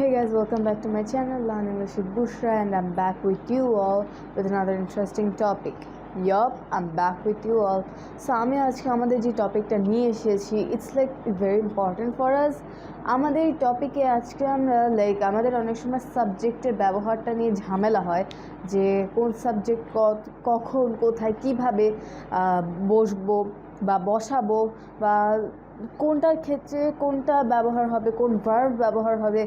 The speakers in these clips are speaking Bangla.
Hey guys, welcome back to my channel Learn English with Bushra, and I'm back with you all with another interesting topic. Yup, I'm back with you all. So আমি আজকে আমাদের যে টপিকটা নিয়ে এসেছি, it's like very important for us. আমাদের এই টপিকে আজকে আমরা আমাদের অনেক সময় সাবজেক্টের ব্যবহারটা নিয়ে ঝামেলা হয়, যে কোন সাবজেক্ট কখন কোথায় কিভাবে বসবো বা বসাবো, বা কোনটার ক্ষেত্রে কোনটা ব্যবহার হবে, কোন ভার্ব ব্যবহার হবে,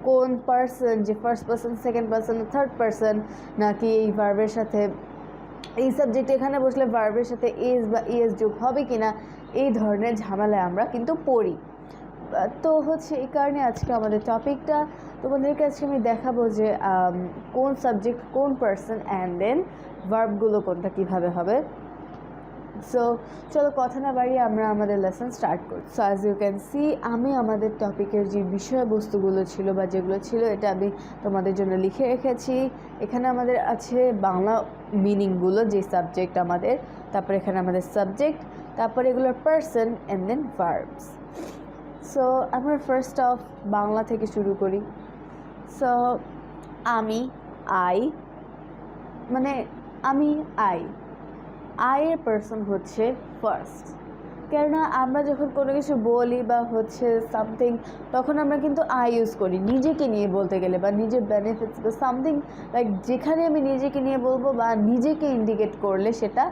কোন পার্সন, যে first person, second person, third person, নাকি এই ভার্বের সাথে এই সাবজেক্ট এখানে বসলে ভার্বের সাথে এস বা ইএস যোগ হবে কিনা, এই ধরনের ঝামেলায় আমরা কিন্তু পড়ি। তো হচ্ছে এই কারণে আজকে আমাদের টপিকটা তোমাদেরকে আজকে আমি দেখাবো যে কোন সাবজেক্ট কোন পার্সন অ্যান্ড দেন ভার্বগুলো কোনটা কিভাবে হবে। সো চলো কথা না বাড়িয়ে আমরা আমাদের লেসন স্টার্ট করি। So as you can see, আমি আমাদের টপিকের যে বিষয়বস্তুগুলো ছিল বা যেগুলো ছিল এটা আমি তোমাদের জন্য লিখে রেখেছি। এখানে আমাদের আছে বাংলা মিনিংগুলো, যে সাবজেক্ট আমাদের, তারপরে এখানে আমাদের সাবজেক্ট, তারপরে এগুলোর person and then verbs. So আমরা ফার্স্ট অফ বাংলা থেকে শুরু করি। সো আমি, আই, মানে আমি আইয়ের পার্সন হচ্ছে ফার্স্ট। কেননা আমরা যখন কোনো কিছু বলি বা হচ্ছে সামথিং, তখন আমরা কিন্তু আই ইউজ করি নিজেকে নিয়ে বলতে গেলে, বা নিজের বেনিফিটস বা সামথিং, লাইক যেখানে আমি নিজেকে নিয়ে বলবো বা নিজেকে ইন্ডিকেট করলে সেটা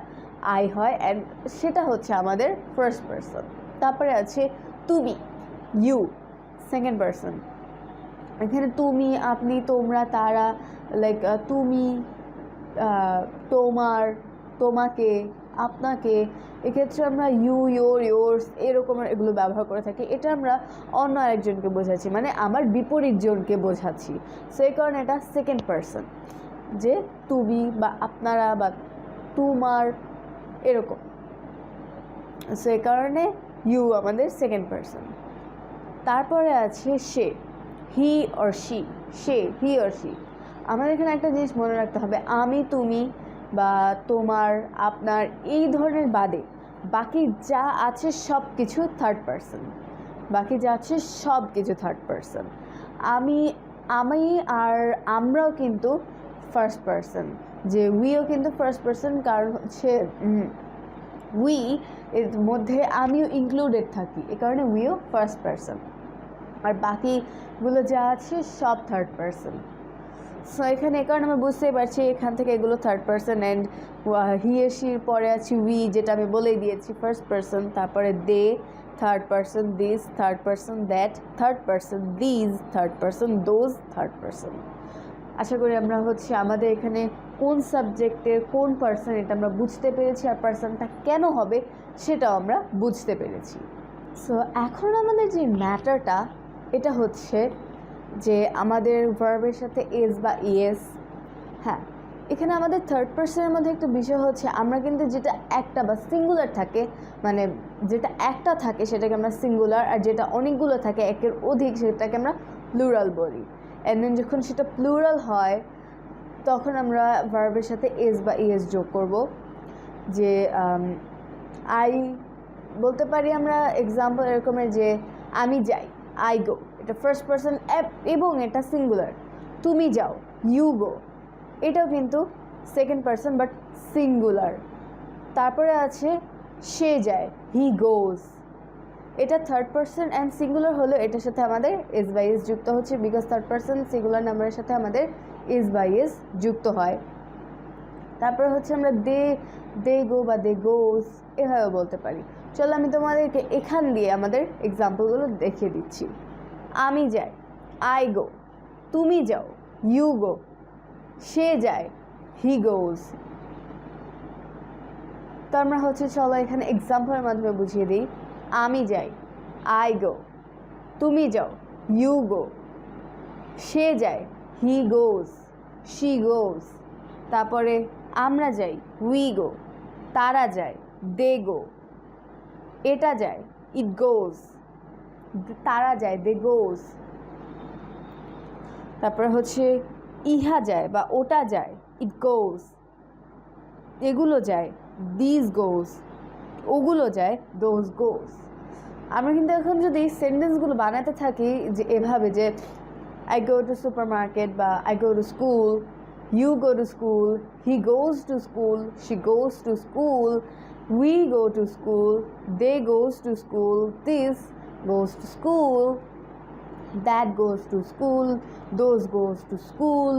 আই হয়, অ্যান্ড সেটা হচ্ছে আমাদের ফার্স্ট পার্সন। তারপরে আছে তুমি, ইউ, সেকেন্ড পার্সন। এখানে তুমি, আপনি, তোমরা, তারা, লাইক তুমি, তোমার, তোমাকে, আপনাকে, এক্ষেত্রে আমরা ইউ, ইয়োর, ইয়োর্স এরকম এগুলো ব্যবহার করে থাকি। এটা আমরা অন্য আরেকজনকে বোঝাচ্ছি, মানে আমার বিপরীত জনকে বোঝাচ্ছি। সো এই কারণে এটা সেকেন্ড পার্সন, যে তুমি বা আপনারা বা তোমার এরকম। সো এই কারণে ইউ আমাদের সেকেন্ড পার্সন। তারপরে আছে সে, হি অর শি, সে, হি অর শি। আমাদের এখানে একটা জিনিস মনে রাখতে হবে, আমি, তুমি বা তোমার, আপনার, এই ধরনের বাদে বাকি যা আছে সব কিছু থার্ড পার্সন, বাকি যা আছে সব কিছু থার্ড পার্সন। আমি আর আমরাও কিন্তু ফার্স্ট পার্সন, যে উইও কিন্তু ফার্স্ট পার্সন, কারণ হচ্ছে উই এর মধ্যে আমিও ইনক্লুডেড থাকি, এ কারণে উইও ফার্স্ট পার্সন, আর বাকিগুলো যা আছে সব থার্ড পার্সন। সো এখানে এই কারণে আমরা বুঝতেই পারছি এখান থেকে এগুলো থার্ড পার্সন, অ্যান্ড হি এর শির পরে আছে উই, যেটা আমি বলেই দিয়েছি ফার্স্ট পার্সন। তারপরে they third person, this third person, that third person, these third person, those third person. আশা করি আমরা হচ্ছে আমাদের এখানে কোন সাবজেক্টের কোন পার্সন এটা আমরা বুঝতে পেরেছি, আর পার্সনটা কেন হবে সেটাও আমরা বুঝতে পেরেছি। সো এখন আমাদের যে ম্যাটারটা, এটা হচ্ছে যে আমাদের ভার্বের সাথে এস বা ইএস। হ্যাঁ, এখানে আমাদের থার্ড পার্সনের মধ্যে একটা বিষয় হচ্ছে, আমরা কিন্তু যেটা একটা বা সিঙ্গুলার থাকে, মানে যেটা একটা থাকে সেটাকে আমরা সিঙ্গুলার, আর যেটা অনেকগুলো থাকে একের অধিক সেটাকে আমরা প্লুরাল বলি। অ্যান্ড দেন যখন সেটা প্লুরাল হয় তখন আমরা ভার্বের সাথে এস বা ইএস যোগ করব। যে আই বলতে পারি আমরা, এক্সাম্পল এরকমের, যে আমি যাই, আই গো, এটা ফার্স্ট পার্সন এবং এটা সিঙ্গুলার। তুমি যাও, ইউ গো, এটাও কিন্তু সেকেন্ড পার্সন বাট সিঙ্গুলার। তারপরে আছে সে যায়, হি গোজ, এটা থার্ড পার্সন অ্যান্ড সিঙ্গুলার হলো, এটার সাথে আমাদের এস বাই এস যুক্ত হচ্ছে, বিকজ থার্ড পার্সন সিঙ্গুলার নাম্বারের সাথে আমাদের এস বাই এস যুক্ত হয়। তারপরে হচ্ছে আমরা দে গো বা দে গোজ এভাবে বলতে পারি। চলো আমি তোমাদেরকে এখান দিয়ে আমাদের এক্সাম্পলগুলো দেখিয়ে দিচ্ছি। আমি যাই, আই গো, তুমি যাও, ইউ গো, সে যায়, হি গোজ। তো আমরা হচ্ছে চলো এখানে এক্সাম্পলের মাধ্যমে বুঝিয়ে দিই। আমি যাই, আই গো, তুমি যাও, ইউ গো, সে যায়, হি গোজ, শি গোজ। তারপরে আমরা যাই, উই গো, তারা যায়, দে গো, এটা যায়, ইট গোজ, তারা যায়, দে গোজ। তারপরে হচ্ছে ইহা যায় বা ওটা যায়, ইট গোজ, এগুলো যায়, দিস গোজ, ওগুলো যায়, দোজ গোজ। আমরা কিন্তু এখন যদি সেন্টেন্সগুলো বানাতে থাকি যে এভাবে, যে I go to supermarket বা I go to school, you go to school, he goes to school, she goes to school, we go to school, they goes to school, this goes to school, that goes to school, those goes to school,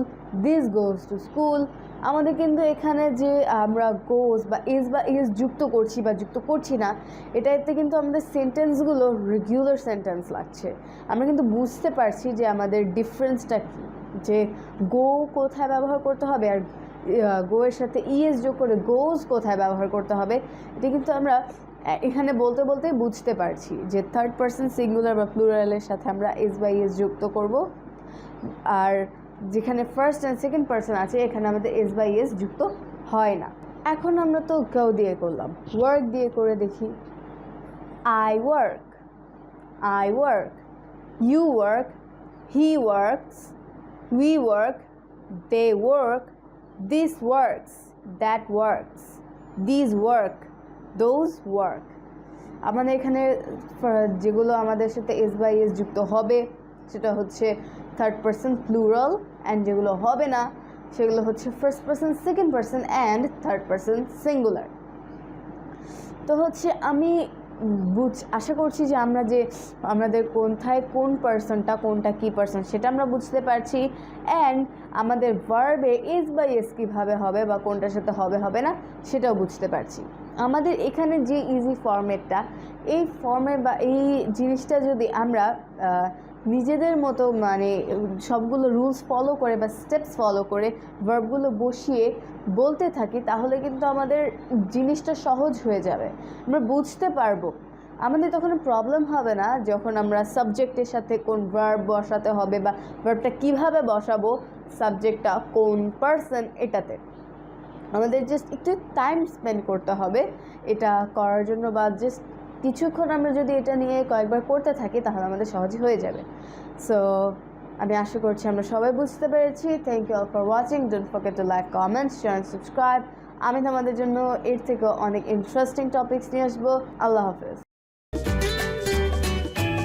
this goes to school. আমাদের কিন্তু এখানে যে আমরা গোজ বা ইজ যুক্ত করছি বা যুক্ত করছি না, এটাতে কিন্তু আমাদের সেন্টেন্সগুলো রেগুলার সেন্টেন্স লাগছে। আমরা কিন্তু বুঝতে পারছি যে আমাদের ডিফারেন্সটা কী, যে গো কোথায় ব্যবহার করতে হবে আর গো এর সাথে ইএস যোগ করে গোজ কোথায় ব্যবহার করতে হবে। এটা কিন্তু আমরা এখানে বলতে বলতেই বুঝতে পারছি যে থার্ড পারসন সিঙ্গুলার বা প্লুরালের সাথে আমরা এস বাই এস যুক্ত করব, আর যেখানে ফার্স্ট অ্যান্ড সেকেন্ড পারসন আছে এখানে আমাদের এস বাই এস যুক্ত হয় না। এখন আমরা তো কেউ দিয়ে করলাম, ওয়ার্ক দিয়ে করে দেখি। I work, I work, you work, he works, we work, they work, this works, that works, these work, those work. আমাদের এখানে যেগুলো আমাদের সাথে এস বাই এস যুক্ত হবে সেটা হচ্ছে থার্ড পারসন প্লুরাল, অ্যান্ড যেগুলো হবে না সেগুলো হচ্ছে first person, second person and third person singular. তো হচ্ছে আমি আশা করছি যে আমরা যে আমাদের কোনটায় কোন পার্সনটা কোনটা কি পার্সন সেটা আমরা বুঝতে পারছি, অ্যান্ড আমাদের ভার্বে এস বাই এস কীভাবে হবে বা কোনটার সাথে হবে না সেটাও বুঝতে পারছি। আমাদের এখানে যে ইজি ফর্মেটটা, এই ফর্মে বা এই জিনিসটা যদি আমরা নিজেদের মতো মানে সবগুলো রুলস ফলো করে বা স্টেপস ফলো করে ভার্বগুলো বসিয়ে বলতে থাকি, তাহলে কিন্তু আমাদের জিনিসটা সহজ হয়ে যাবে, আমরা বুঝতে পারবো। আমাদের তখন প্রবলেম হবে না যখন আমরা সাবজেক্টের সাথে কোন ভার্ব বসাতে হবে বা ভার্বটা কীভাবে বসাবো, সাবজেক্টটা কোন পার্সন, এটাতে আমাদের জাস্ট একটু টাইম স্পেন্ড করতে হবে এটা করার জন্য, বা জাস্ট কিছুক্ষণ আমরা যদি এটা নিয়ে কয়েকবার করতে থাকি তাহলে আমাদের সহজে হয়ে যাবে। সো আমি আশা করছি আমরা সবাই বুঝতে পেরেছি। Thank you all for watching. Don't forget to like, comment, share and subscribe. আমি তোমাদের জন্য এর থেকে অনেক ইন্টারেস্টিং টপিকস নিয়ে আসবো। আল্লাহ হাফেজ।